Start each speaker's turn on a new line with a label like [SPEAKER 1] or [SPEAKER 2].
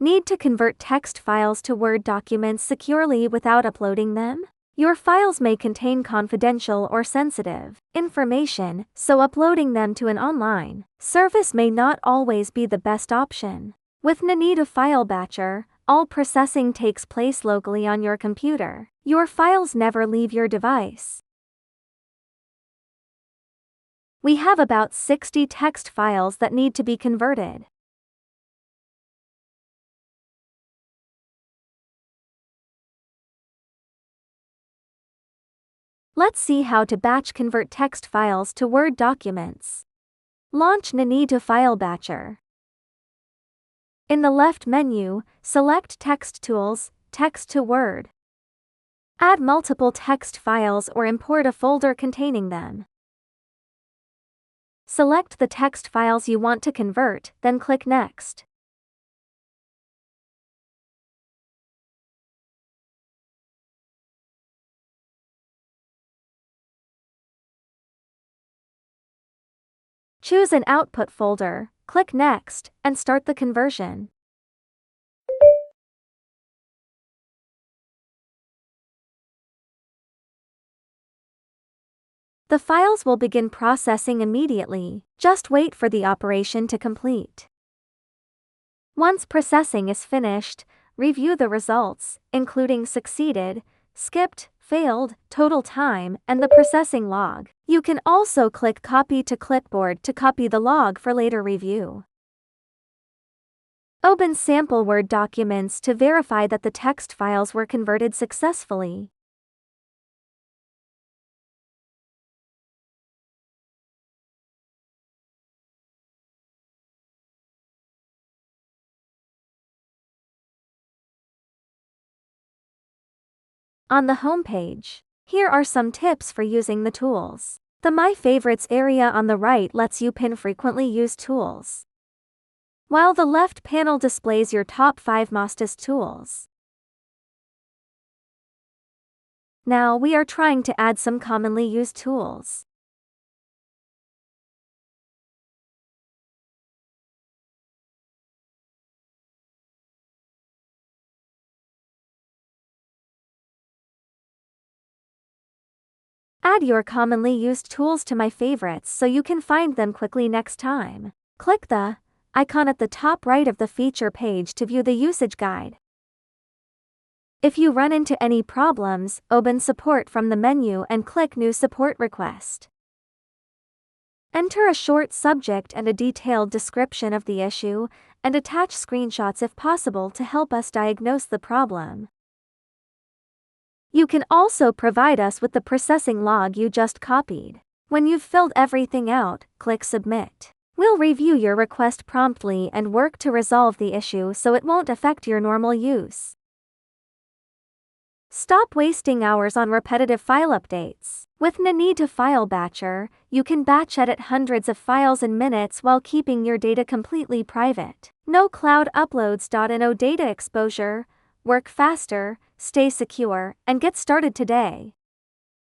[SPEAKER 1] Need to convert text files to Word documents securely without uploading them? Your files may contain confidential or sensitive information, so uploading them to an online service may not always be the best option. With Ninetu File Batcher, all processing takes place locally on your computer. Your files never leave your device. We have about 60 text files that need to be converted. Let's see how to batch convert text files to Word documents. Launch Ninetu File Batcher. In the left menu, select Text Tools, Text to Word. Add multiple text files or import a folder containing them. Select the text files you want to convert, then click Next. Choose an output folder, click Next, and start the conversion. The files will begin processing immediately. Just wait for the operation to complete. Once processing is finished, review the results, including succeeded, skipped, failed, total time, and the processing log. You can also click Copy to Clipboard to copy the log for later review. Open sample Word documents to verify that the text files were converted successfully. On the home page, here are some tips for using the tools. The My Favorites area on the right lets you pin frequently used tools, while the left panel displays your top 5 mostest tools. Now we are trying to add some commonly used tools. Add your commonly used tools to My Favorites so you can find them quickly next time. Click the icon at the top right of the feature page to view the usage guide. If you run into any problems, open Support from the menu and click New Support Request. Enter a short subject and a detailed description of the issue, and attach screenshots if possible to help us diagnose the problem. You can also provide us with the processing log you just copied. When you've filled everything out, click Submit. We'll review your request promptly and work to resolve the issue so it won't affect your normal use. Stop wasting hours on repetitive file updates. With Ninetu File Batcher, you can batch edit hundreds of files in minutes while keeping your data completely private. No cloud uploads. No data exposure. Work faster, stay secure, and get started today.